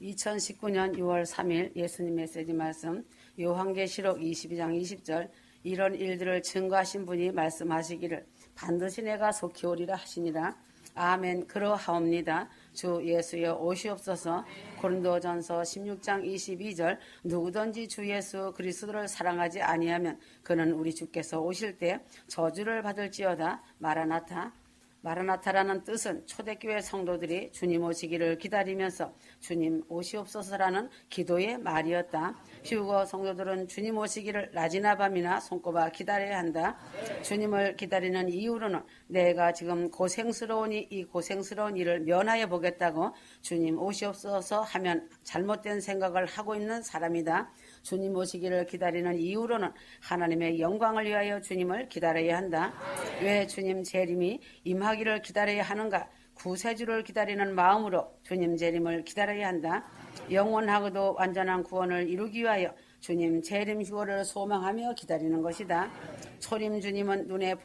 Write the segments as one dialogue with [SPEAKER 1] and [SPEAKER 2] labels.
[SPEAKER 1] 2019년 6월 3일 예수님 메시지 말씀 요한계시록 22장 20절 이런 일들을 증거하신 분이 말씀하시기를 반드시 내가 속히 오리라 하시니라. 아멘. 그러하옵니다. 주 예수여 오시옵소서. 고린도전서 16장 22절 누구든지 주 예수 그리스도를 사랑하지 아니하면 그는 우리 주께서 오실 때 저주를 받을지어다. 마라나타라는 뜻은 초대교회 성도들이 주님 오시기를 기다리면서 주님 오시옵소서라는 기도의 말이었다. 휴거 성도들은 주님 오시기를 낮이나 밤이나 손꼽아 기다려야 한다. 주님을 기다리는 이유로는 내가 지금 고생스러우니 이 고생스러운 일을 면하여 보겠다고 주님 오시옵소서 하면 잘못된 생각을 하고 있는 사람이다. 주님 오시기를 기다리는 이유로는 하나님의 영광을 위하여 주님을 기다려야 한다. 왜 주님 재림이 임하기를 기다려야 하는가? 구세주를 기다리는 마음으로 주님 재림을 기다려야 한다. 영원하고도 완전한 구원을 이루기 위하여 주님 재림 휴거를 소망하며 기다리는 것이다. 초림 주님은 눈에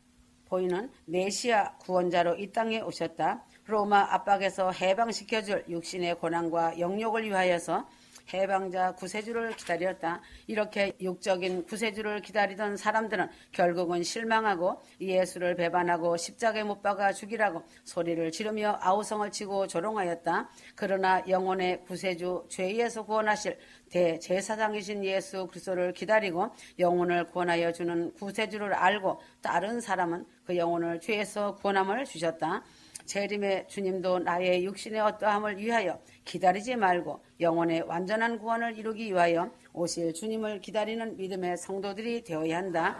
[SPEAKER 1] 보이는 메시아 구원자로 이 땅에 오셨다. 로마 압박에서 해방시켜줄 육신의 고난과 영욕을 위하여서 해방자 구세주를 기다렸다. 이렇게 육적인 구세주를 기다리던 사람들은 결국은 실망하고 예수를 배반하고 십자가에 못 박아 죽이라고 소리를 지르며 아우성을 치고 조롱하였다. 그러나 영혼의 구세주 죄에서 구원하실 대제사장이신 예수 그리스도를 기다리고 영혼을 구원하여 주는 구세주를 알고 따른 사람은 그 영혼을 죄에서 구원함을 주셨다. 재림의 주님도 나의 육신의 어떠함을 위하여 기다리지 말고 영혼의 완전한 구원을 이루기 위하여 오실 주님을 기다리는 믿음의 성도들이 되어야 한다.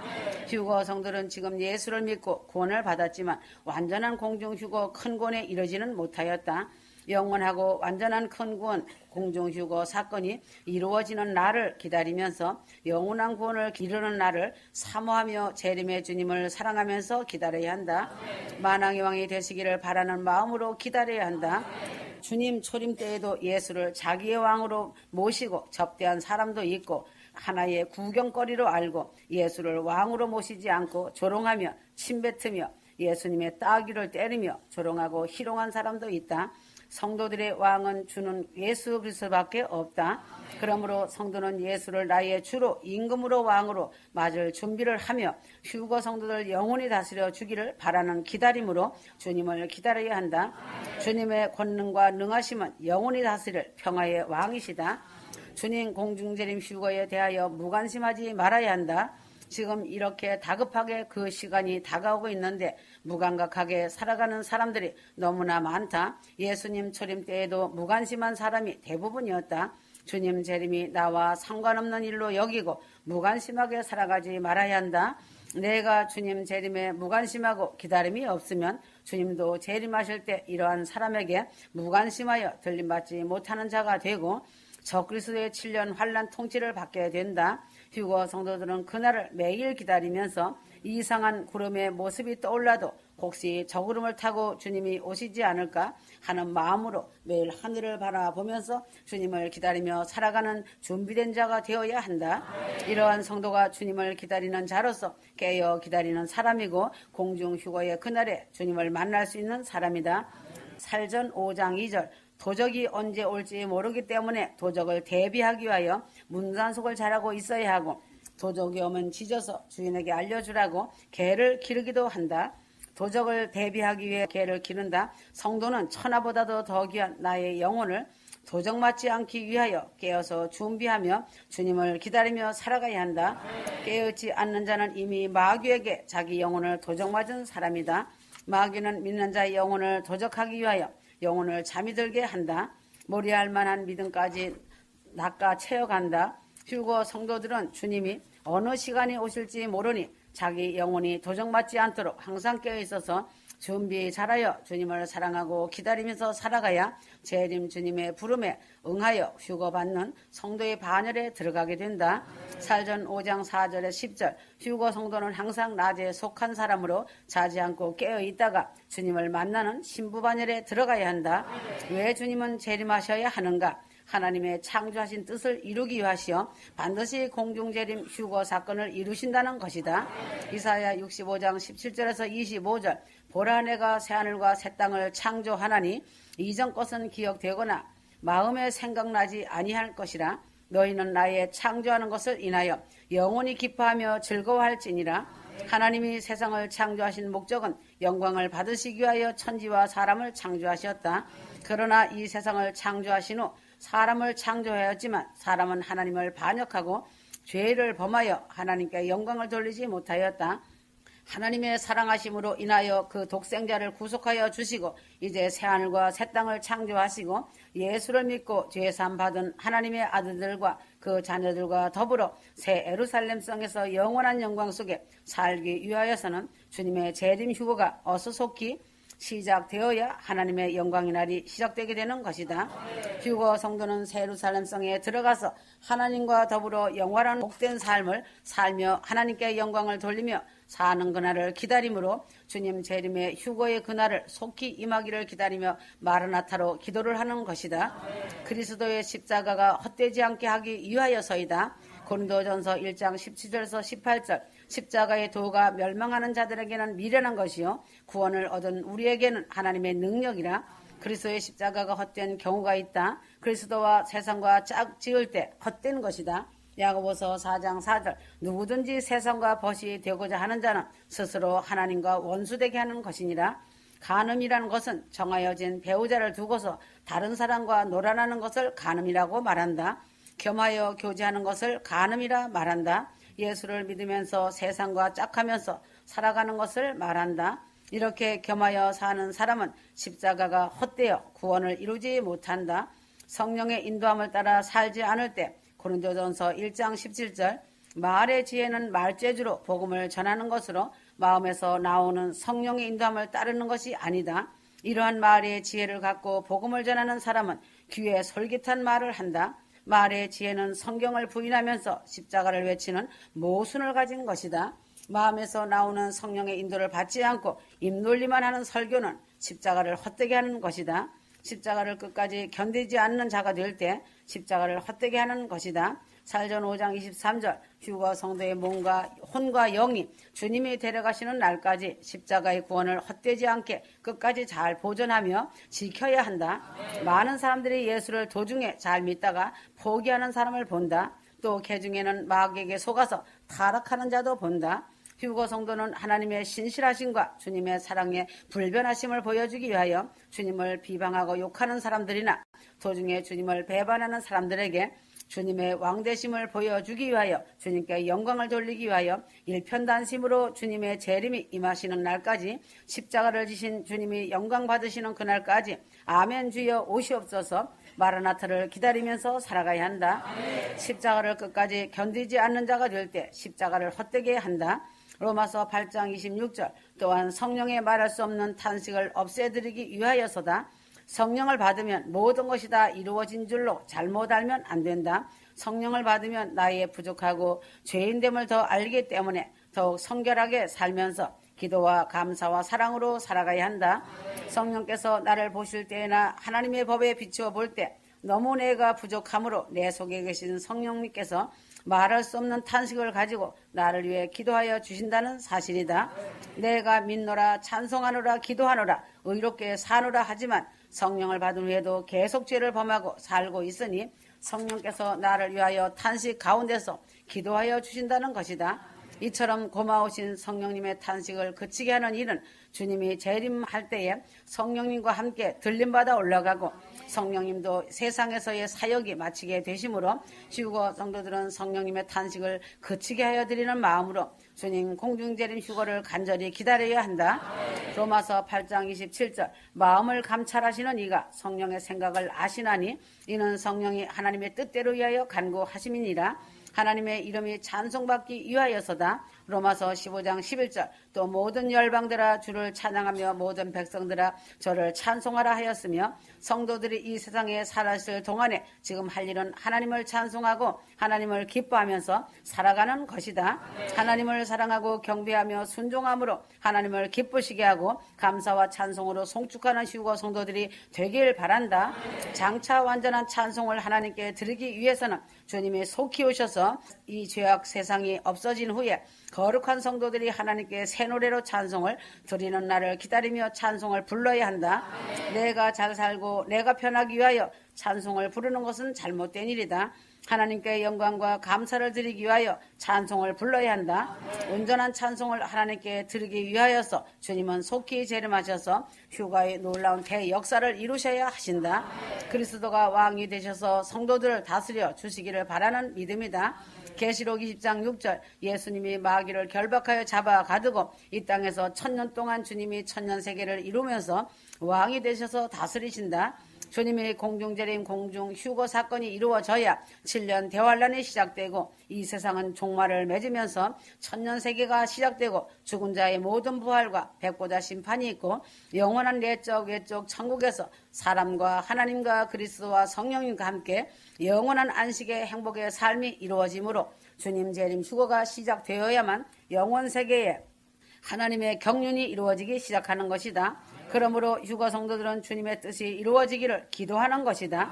[SPEAKER 1] 휴거 성도는 지금 예수를 믿고 구원을 받았지만 완전한 공중휴거 큰 구원에 이르지는 못하였다. 영원하고 완전한 큰 구원 공중휴거 사건이 이루어지는 날을 기다리면서 영원한 구원을 이루는 날을 사모하며 재림의 주님을 사랑하면서 기다려야 한다. 만왕의 왕이 되시기를 바라는 마음으로 기다려야 한다. 주님 초림 때에도 예수를 자기의 왕으로 모시고 접대한 사람도 있고 하나의 구경거리로 알고 예수를 왕으로 모시지 않고 조롱하며 침뱉으며 예수님의 따귀를 때리며 조롱하고 희롱한 사람도 있다. 성도들의 왕은 주는 예수 그리스도밖에 없다. 그러므로 성도는 예수를 나의 주로 임금으로 왕으로 맞을 준비를 하며 휴거 성도들 영원히 다스려 주기를 바라는 기다림으로 주님을 기다려야 한다. 주님의 권능과 능하심은 영원히 다스릴 평화의 왕이시다. 주님 공중재림 휴거에 대하여 무관심하지 말아야 한다. 지금 이렇게 다급하게 그 시간이 다가오고 있는데 무감각하게 살아가는 사람들이 너무나 많다. 예수님 초림 때에도 무관심한 사람이 대부분이었다. 주님 재림이 나와 상관없는 일로 여기고 무관심하게 살아가지 말아야 한다. 내가 주님 재림에 무관심하고 기다림이 없으면 주님도 재림하실 때 이러한 사람에게 무관심하여 들림받지 못하는 자가 되고 적그리스도의 7년 환난 통치를 받게 된다. 휴거 성도들은 그날을 매일 기다리면서 이상한 구름의 모습이 떠올라도 혹시 저 구름을 타고 주님이 오시지 않을까 하는 마음으로 매일 하늘을 바라보면서 주님을 기다리며 살아가는 준비된 자가 되어야 한다. 이러한 성도가 주님을 기다리는 자로서 깨어 기다리는 사람이고 공중휴거의 그날에 주님을 만날 수 있는 사람이다. 살전 5장 2절 도적이 언제 올지 모르기 때문에 도적을 대비하기 위하여 문단속을 잘하고 있어야 하고 도적이 오면 짖어서 주인에게 알려주라고 개를 기르기도 한다. 도적을 대비하기 위해 개를 기른다. 성도는 천하보다도 더 귀한 나의 영혼을 도적 맞지 않기 위하여 깨어서 준비하며 주님을 기다리며 살아가야 한다. 깨어있지 않는 자는 이미 마귀에게 자기 영혼을 도적 맞은 사람이다. 마귀는 믿는 자의 영혼을 도적하기 위하여 영혼을 잠이 들게 한다. 모리할 만한 믿음까지 낚아 채워간다. 휴거 성도들은 주님이 어느 시간이 오실지 모르니 자기 영혼이 도적맞지 않도록 항상 깨어있어서 준비 잘하여 주님을 사랑하고 기다리면서 살아가야 재림 주님의 부름에 응하여 휴거받는 성도의 반열에 들어가게 된다. 살전 5장 4절에 10절 휴거 성도는 항상 낮에 속한 사람으로 자지 않고 깨어있다가 주님을 만나는 신부 반열에 들어가야 한다. 왜 주님은 재림하셔야 하는가? 하나님의 창조하신 뜻을 이루기 위하시어 반드시 공중재림 휴거 사건을 이루신다는 것이다. 이사야 65장 17절에서 25절 보라 내가 새하늘과 새 땅을 창조하나니 이전 것은 기억되거나 마음에 생각나지 아니할 것이라. 너희는 나의 창조하는 것을 인하여 영원히 기뻐하며 즐거워할지니라. 하나님이 세상을 창조하신 목적은 영광을 받으시기 위하여 천지와 사람을 창조하셨다. 그러나 이 세상을 창조하신 후 사람을 창조하였지만 사람은 하나님을 반역하고 죄를 범하여 하나님께 영광을 돌리지 못하였다. 하나님의 사랑하심으로 인하여 그 독생자를 구속하여 주시고 이제 새하늘과 새 땅을 창조하시고 예수를 믿고 죄사함 받은 하나님의 아들들과 그 자녀들과 더불어 새 예루살렘 성에서 영원한 영광 속에 살기 위하여서는 주님의 재림 휴거가 어서 속히 시작되어야 하나님의 영광의 날이 시작되게 되는 것이다. 휴거 성도는 새 예루살렘 성에 들어가서 하나님과 더불어 영원한 복된 삶을 살며 하나님께 영광을 돌리며 사는 그날을 기다림으로 주님 재림의 휴거의 그날을 속히 임하기를 기다리며 마르나타로 기도를 하는 것이다. 그리스도의 십자가가 헛되지 않게 하기 위하여서이다. 고린도전서 1장 17절에서 18절 십자가의 도가 멸망하는 자들에게는 미련한 것이요 구원을 얻은 우리에게는 하나님의 능력이라. 그리스도의 십자가가 헛된 경우가 있다. 그리스도와 세상과 짝지을 때 헛된 것이다. 야고보서 4장 4절 누구든지 세상과 벗이 되고자 하는 자는 스스로 하나님과 원수되게 하는 것이니라. 간음이라는 것은 정하여진 배우자를 두고서 다른 사람과 놀아나는 것을 간음이라고 말한다. 겸하여 교제하는 것을 간음이라 말한다. 예수를 믿으면서 세상과 짝하면서 살아가는 것을 말한다. 이렇게 겸하여 사는 사람은 십자가가 헛되어 구원을 이루지 못한다. 성령의 인도함을 따라 살지 않을 때 고린도전서 1장 17절 말의 지혜는 말재주로 복음을 전하는 것으로 마음에서 나오는 성령의 인도함을 따르는 것이 아니다. 이러한 말의 지혜를 갖고 복음을 전하는 사람은 귀에 솔깃한 말을 한다. 말의 지혜는 성경을 부인하면서 십자가를 외치는 모순을 가진 것이다. 마음에서 나오는 성령의 인도를 받지 않고 입놀리만 하는 설교는 십자가를 헛되게 하는 것이다. 십자가를 끝까지 견디지 않는 자가 될 때 십자가를 헛되게 하는 것이다. 살전 5장 23절 휴거 성도의 몸과 혼과 영이 주님이 데려가시는 날까지 십자가의 구원을 헛되지 않게 끝까지 잘 보존하며 지켜야 한다. 많은 사람들이 예수를 도중에 잘 믿다가 포기하는 사람을 본다. 또 개중에는 마귀에게 속아서 타락하는 자도 본다. 휴거 성도는 하나님의 신실하심과 주님의 사랑의 불변하심을 보여주기 위하여 주님을 비방하고 욕하는 사람들이나 도중에 주님을 배반하는 사람들에게 주님의 왕되심을 보여주기 위하여 주님께 영광을 돌리기 위하여 일편단심으로 주님의 재림이 임하시는 날까지 십자가를 지신 주님이 영광 받으시는 그날까지 아멘 주여 오시옵소서 마라나타를 기다리면서 살아가야 한다. 십자가를 끝까지 견디지 않는 자가 될 때 십자가를 헛되게 한다. 로마서 8장 26절 또한 성령의 말할 수 없는 탄식을 없애드리기 위하여서다. 성령을 받으면 모든 것이 다 이루어진 줄로 잘못 알면 안 된다. 성령을 받으면 나의 부족하고 죄인됨을 더 알기 때문에 더욱 성결하게 살면서 기도와 감사와 사랑으로 살아가야 한다. 성령께서 나를 보실 때나 하나님의 법에 비추어 볼 때 너무 내가 부족함으로 내 속에 계신 성령님께서 말할 수 없는 탄식을 가지고 나를 위해 기도하여 주신다는 사실이다. 내가 믿노라 찬송하노라 기도하노라 의롭게 사노라 하지만 성령을 받은 후에도 계속 죄를 범하고 살고 있으니 성령께서 나를 위하여 탄식 가운데서 기도하여 주신다는 것이다. 이처럼 고마우신 성령님의 탄식을 그치게 하는 일은 주님이 재림할 때에 성령님과 함께 들림받아 올라가고 성령님도 세상에서의 사역이 마치게 되심으로 휴거 성도들은 성령님의 탄식을 그치게 하여 드리는 마음으로 주님 공중재림 휴거를 간절히 기다려야 한다. 로마서 8장 27절 마음을 감찰하시는 이가 성령의 생각을 아시나니 이는 성령이 하나님의 뜻대로 위하여 간구하심이니라. 하나님의 이름이 찬송받기 위하여서다. 로마서 15장 11절 또 모든 열방들아 주를 찬양하며 모든 백성들아 저를 찬송하라 하였으며 성도들이 이 세상에 살았을 동안에 지금 할 일은 하나님을 찬송하고 하나님을 기뻐하면서 살아가는 것이다. 하나님을 사랑하고 경배하며 순종함으로 하나님을 기쁘시게 하고 감사와 찬송으로 송축하는 휴거 성도들이 되길 바란다. 장차 완전한 찬송을 하나님께 드리기 위해서는 주님이 속히 오셔서 이 죄악 세상이 없어진 후에 거룩한 성도들이 하나님께 새 노래로 찬송을 드리는 날을 기다리며 찬송을 불러야 한다. 내가 잘 살고 내가 편하기 위하여 찬송을 부르는 것은 잘못된 일이다. 하나님께 영광과 감사를 드리기 위하여 찬송을 불러야 한다. 온전한 찬송을 하나님께 드리기 위하여서 주님은 속히 재림하셔서 휴가의 놀라운 대역사를 이루셔야 하신다. 그리스도가 왕이 되셔서 성도들을 다스려 주시기를 바라는 믿음이다. 계시록 20장 6절 예수님이 마귀를 결박하여 잡아 가두고 이 땅에서 1000년 동안 주님이 천년세계를 이루면서 왕이 되셔서 다스리신다. 주님의 공중재림 공중 휴거 사건이 이루어져야 7년 대환란이 시작되고 이 세상은 종말을 맺으면서 천년세계가 시작되고 죽은 자의 모든 부활과 백보자 심판이 있고 영원한 내적 외적 천국에서 사람과 하나님과 그리스도와 성령님과 함께 영원한 안식의 행복의 삶이 이루어지므로 주님 재림 휴거가 시작되어야만 영원세계에 하나님의 경륜이 이루어지기 시작하는 것이다. 그러므로 휴거 성도들은 주님의 뜻이 이루어지기를 기도하는 것이다.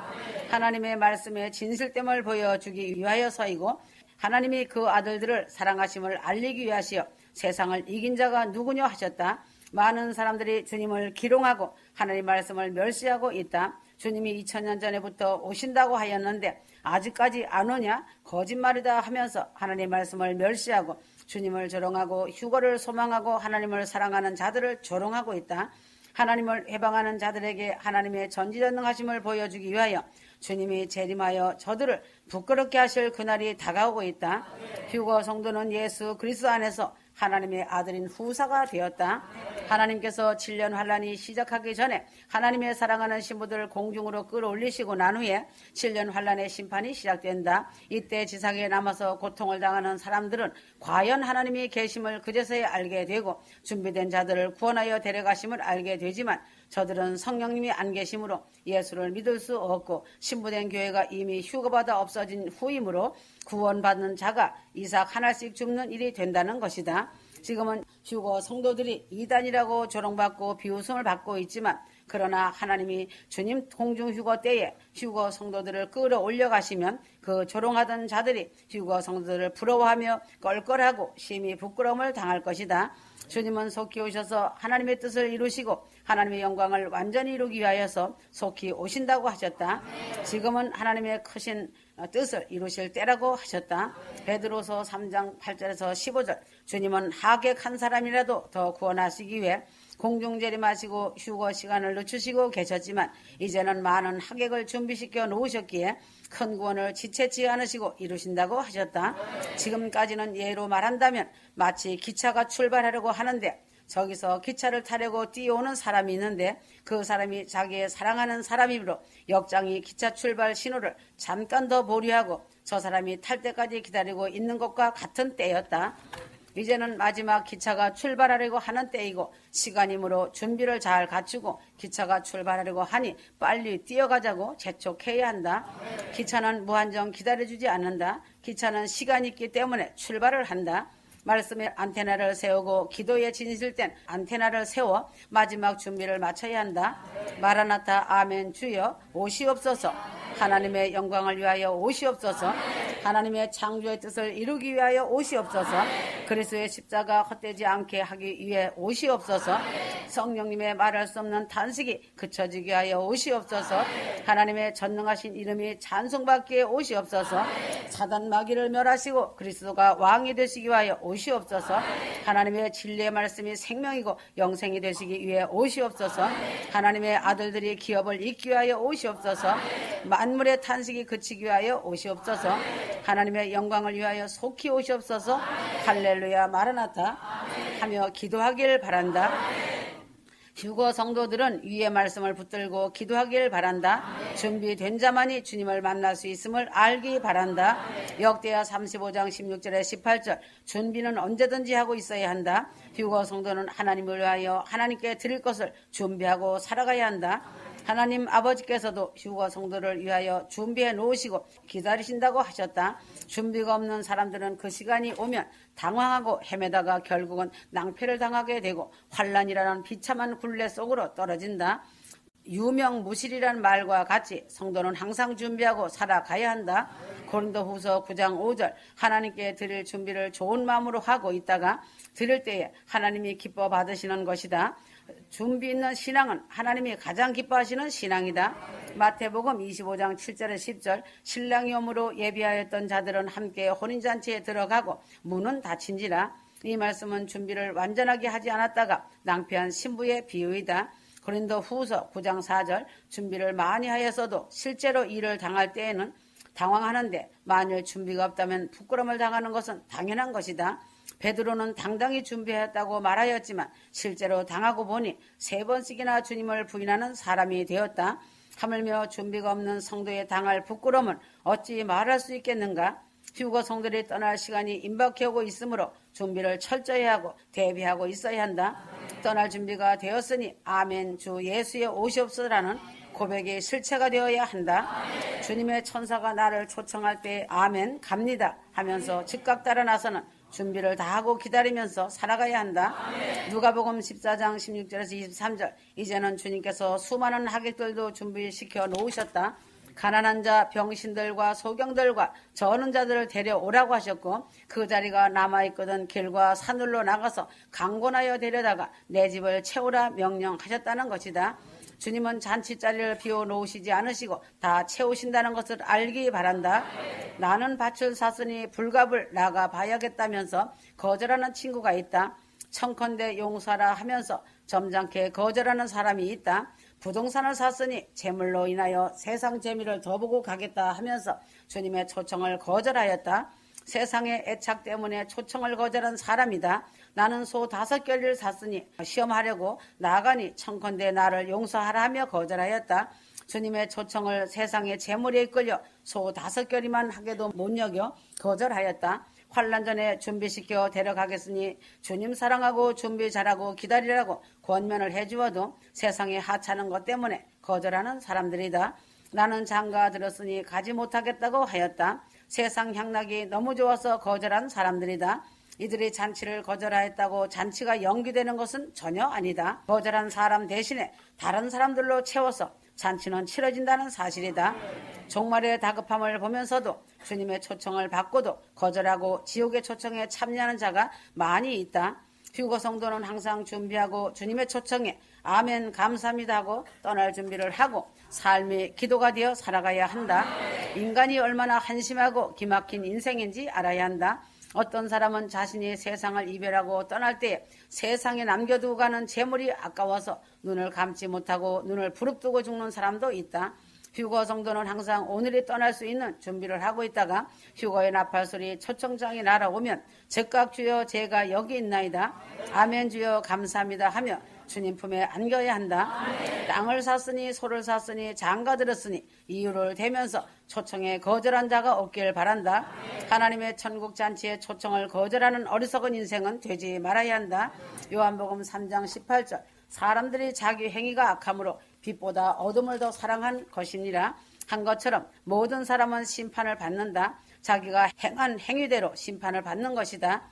[SPEAKER 1] 하나님의 말씀에 진실됨을 보여주기 위하여서이고 하나님이 그 아들들을 사랑하심을 알리기 위하시어 세상을 이긴 자가 누구냐 하셨다. 많은 사람들이 주님을 기롱하고 하나님 말씀을 멸시하고 있다. 주님이 2000년 전에부터 오신다고 하였는데 아직까지 안 오냐? 거짓말이다 하면서 하나님 말씀을 멸시하고 주님을 조롱하고 휴거를 소망하고 하나님을 사랑하는 자들을 조롱하고 있다. 하나님을 해방하는 자들에게 하나님의 전지전능하심을 보여주기 위하여 주님이 재림하여 저들을 부끄럽게 하실 그날이 다가오고 있다. 휴거 성도는 예수 그리스도 안에서 하나님의 아들인 후사가 되었다. 하나님께서 7년 환란이 시작하기 전에 하나님의 사랑하는 신부들을 공중으로 끌어올리시고 난 후에 7년 환란의 심판이 시작된다. 이때 지상에 남아서 고통을 당하는 사람들은 과연 하나님이 계심을 그제서야 알게 되고 준비된 자들을 구원하여 데려가심을 알게 되지만 저들은 성령님이 안 계심으로 예수를 믿을 수 없고 신부된 교회가 이미 휴거받아 없어진 후이므로 구원받는 자가 이삭 하나씩 줍는 일이 된다는 것이다. 지금은 휴거 성도들이 이단이라고 조롱받고 비웃음을 받고 있지만 그러나 하나님이 주님 공중 휴거 때에 휴거 성도들을 끌어올려 가시면 그 조롱하던 자들이 휴거 성도들을 부러워하며 껄껄하고 심히 부끄러움을 당할 것이다. 주님은 속히 오셔서 하나님의 뜻을 이루시고 하나님의 영광을 완전히 이루기 위하여서 속히 오신다고 하셨다. 지금은 하나님의 크신 뜻을 이루실 때라고 하셨다. 베드로서 3장 8절에서 15절 주님은 하객 한 사람이라도 더 구원하시기 위해 공중재림하시고 휴거 시간을 늦추시고 계셨지만 이제는 많은 하객을 준비시켜 놓으셨기에 큰 구원을 지체치 않으시고 이루신다고 하셨다. 지금까지는 예로 말한다면 마치 기차가 출발하려고 하는데 저기서 기차를 타려고 뛰어오는 사람이 있는데 그 사람이 자기의 사랑하는 사람이므로 역장이 기차 출발 신호를 잠깐 더 보류하고 저 사람이 탈 때까지 기다리고 있는 것과 같은 때였다. 이제는 마지막 기차가 출발하려고 하는 때이고 시간이므로 준비를 잘 갖추고 기차가 출발하려고 하니 빨리 뛰어가자고 재촉해야 한다. 기차는 무한정 기다려주지 않는다. 기차는 시간이 있기 때문에 출발을 한다. 말씀에 안테나를 세우고 기도에 진실 땐 안테나를 세워 마지막 준비를 마쳐야 한다. 마라나타 아멘 주여 오시옵소서. 하나님의 영광을 위하여 오시옵소서. 하나님의 창조의 뜻을 이루기 위하여 오시옵소서. 그리스도의 십자가 헛되지 않게 하기 위해 오시옵소서. 성령님의 말할 수 없는 탄식이 그쳐지게 하여 오시옵소서. 하나님의 전능하신 이름이 찬송받기에 오시옵소서. 사단 마귀를 멸하시고 그리스도가 왕이 되시기 위하여 오시옵소서. 하나님의 진리의 말씀이 생명이고 영생이 되시기 위해 오시옵소서. 하나님의 아들들이 기업을 잇기 위하여 오시옵소서. 만물의 탄식이 그치기 위하여 오시옵소서. 하나님의 영광을 위하여 속히 오시옵소서. 할렐루야 마라나타 하며 기도하길 바란다. 휴거 성도들은 위의 말씀을 붙들고 기도하길 바란다. 준비된 자만이 주님을 만날 수 있음을 알기 바란다. 역대하 35장 16절에 18절 준비는 언제든지 하고 있어야 한다. 휴거 성도는 하나님을 위하여 하나님께 드릴 것을 준비하고 살아가야 한다. 하나님 아버지께서도 휴거 성도를 위하여 준비해 놓으시고 기다리신다고 하셨다. 준비가 없는 사람들은 그 시간이 오면 당황하고 헤매다가 결국은 낭패를 당하게 되고 환란이라는 비참한 굴레 속으로 떨어진다. 유명무실이라는 말과 같이 성도는 항상 준비하고 살아가야 한다. 고린도후서 9장 5절 하나님께 드릴 준비를 좋은 마음으로 하고 있다가 드릴 때에 하나님이 기뻐 받으시는 것이다. 준비 있는 신앙은 하나님이 가장 기뻐하시는 신앙이다. 마태복음 25장 7절에 10절 신랑이 오므로 예비하였던 자들은 함께 혼인잔치에 들어가고 문은 닫힌지라. 이 말씀은 준비를 완전하게 하지 않았다가 낭패한 신부의 비유이다. 고린도후서 9장 4절 준비를 많이 하였어도 실제로 일을 당할 때에는 당황하는데 만일 준비가 없다면 부끄러움을 당하는 것은 당연한 것이다. 베드로는 당당히 준비했다고 말하였지만 실제로 당하고 보니 3번씩이나 주님을 부인하는 사람이 되었다. 하물며 준비가 없는 성도의 당할 부끄러움은 어찌 말할 수 있겠는가? 휴거 성도들이 떠날 시간이 임박해 오고 있으므로 준비를 철저히 하고 대비하고 있어야 한다. 떠날 준비가 되었으니 아멘 주 예수의 오시옵소서라는 고백의 실체가 되어야 한다. 주님의 천사가 나를 초청할 때 아멘 갑니다 하면서 즉각 따라 나서는 준비를 다 하고 기다리면서 살아가야 한다. 누가복음 14장 16절에서 23절 이제는 주님께서 수많은 하객들도 준비시켜 놓으셨다. 가난한 자, 병신들과 소경들과 저는 자들을 데려오라고 하셨고 그 자리가 남아있거든 길과 산울로 나가서 강권하여 데려다가 내 집을 채우라 명령하셨다는 것이다. 주님은 잔치자리를 비워놓으시지 않으시고 다 채우신다는 것을 알기 바란다. 나는 밭을 샀으니 불갑을 나가 봐야겠다면서 거절하는 친구가 있다. 청컨대 용서하라 하면서 점잖게 거절하는 사람이 있다. 부동산을 샀으니 재물로 인하여 세상 재미를 더 보고 가겠다 하면서 주님의 초청을 거절하였다. 세상의 애착 때문에 초청을 거절한 사람이다. 나는 소 5결을 샀으니 시험하려고 나가니 청컨대 나를 용서하라 하며 거절하였다. 주님의 초청을 세상의 재물에 이끌려 소 5결이만 하게도 못 여겨 거절하였다. 환난 전에 준비시켜 데려가겠으니 주님 사랑하고 준비 잘하고 기다리라고 권면을 해주어도 세상에 하찮은 것 때문에 거절하는 사람들이다. 나는 장가 들었으니 가지 못하겠다고 하였다. 세상 향락이 너무 좋아서 거절한 사람들이다. 이들이 잔치를 거절하였다고 잔치가 연기되는 것은 전혀 아니다. 거절한 사람 대신에 다른 사람들로 채워서 잔치는 치러진다는 사실이다. 종말의 다급함을 보면서도 주님의 초청을 받고도 거절하고 지옥의 초청에 참여하는 자가 많이 있다. 휴거 성도는 항상 준비하고 주님의 초청에 아멘 감사합니다 하고 떠날 준비를 하고 삶이 기도가 되어 살아가야 한다. 인간이 얼마나 한심하고 기막힌 인생인지 알아야 한다. 어떤 사람은 자신이 세상을 이별하고 떠날 때 세상에 남겨두고 가는 재물이 아까워서 눈을 감지 못하고 눈을 부릅뜨고 죽는 사람도 있다. 휴거 성도는 항상 오늘이 떠날 수 있는 준비를 하고 있다가 휴거의 나팔소리 초청장이 날아오면 즉각 주여 제가 여기 있나이다. 아멘 주여 감사합니다 하며 주님 품에 안겨야 한다. 땅을 샀으니 소를 샀으니 장가 들었으니 이유를 대면서 초청에 거절한 자가 없길 바란다. 하나님의 천국 잔치에 초청을 거절하는 어리석은 인생은 되지 말아야 한다. 요한복음 3장 18절 사람들이 자기 행위가 악함으로 빛보다 어둠을 더 사랑한 것이니라 한 것처럼 모든 사람은 심판을 받는다. 자기가 행한 행위대로 심판을 받는 것이다.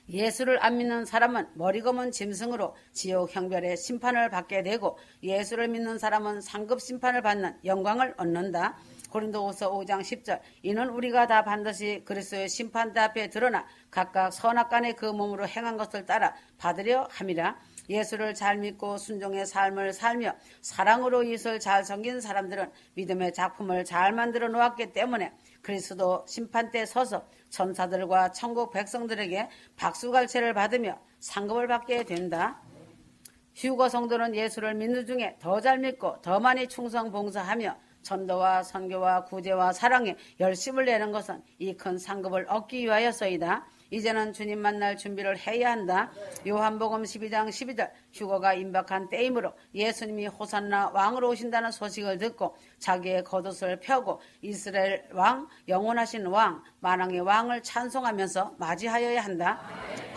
[SPEAKER 1] 예수를 안 믿는 사람은 머리 검은 짐승으로 지옥 형별의 심판을 받게 되고 예수를 믿는 사람은 상급 심판을 받는 영광을 얻는다. 고린도후서 5장 10절 이는 우리가 다 반드시 그리스도의 심판대 앞에 드러나 각각 선악간의 그 몸으로 행한 것을 따라 받으려 함이라. 예수를 잘 믿고 순종의 삶을 살며 사랑으로 이웃을 잘 섬긴 사람들은 믿음의 작품을 잘 만들어 놓았기 때문에 그리스도 심판대에 서서 천사들과 천국 백성들에게 박수갈채를 받으며 상급을 받게 된다. 휴거 성도는 예수를 믿는 중에 더 잘 믿고 더 많이 충성 봉사하며 전도와 선교와 구제와 사랑에 열심을 내는 것은 이 큰 상급을 얻기 위하여서이다. 이제는 주님 만날 준비를 해야 한다. 요한복음 12장 12절 휴거가 임박한 때이므로 예수님이 호산나 왕으로 오신다는 소식을 듣고 자기의 겉옷을 펴고 이스라엘 왕, 영원하신 왕, 만왕의 왕을 찬송하면서 맞이하여야 한다.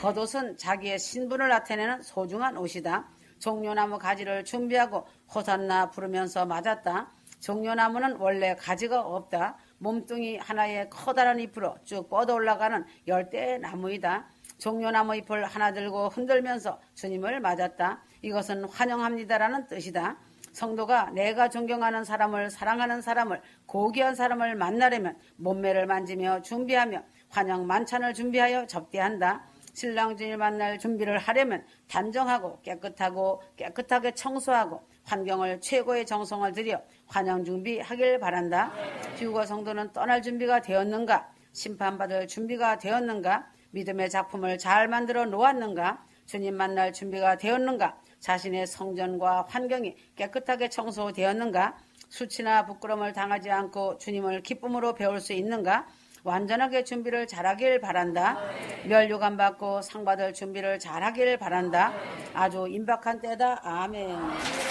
[SPEAKER 1] 겉옷은 자기의 신분을 나타내는 소중한 옷이다. 종려나무 가지를 준비하고 호산나 부르면서 맞았다. 종려나무는 원래 가지가 없다. 몸뚱이 하나에 커다란 잎으로 쭉 뻗어 올라가는 열대나무이다. 종려나무 잎을 하나 들고 흔들면서 주님을 맞았다. 이것은 환영합니다라는 뜻이다. 성도가 내가 존경하는 사람을, 사랑하는 사람을, 고귀한 사람을 만나려면 몸매를 만지며 준비하며 환영 만찬을 준비하여 접대한다. 신랑 주인을 만날 준비를 하려면 단정하고 깨끗하게 청소하고 환경을 최고의 정성을 들여 환영 준비하길 바란다. 피우거 성도는 떠날 준비가 되었는가? 심판받을 준비가 되었는가? 믿음의 작품을 잘 만들어 놓았는가? 주님 만날 준비가 되었는가? 자신의 성전과 환경이 깨끗하게 청소되었는가? 수치나 부끄러움을 당하지 않고 주님을 기쁨으로 배울 수 있는가? 완전하게 준비를 잘하길 바란다. 멸류관 받고 상 받을 준비를 잘하길 바란다. 아주 임박한 때다. 아멘.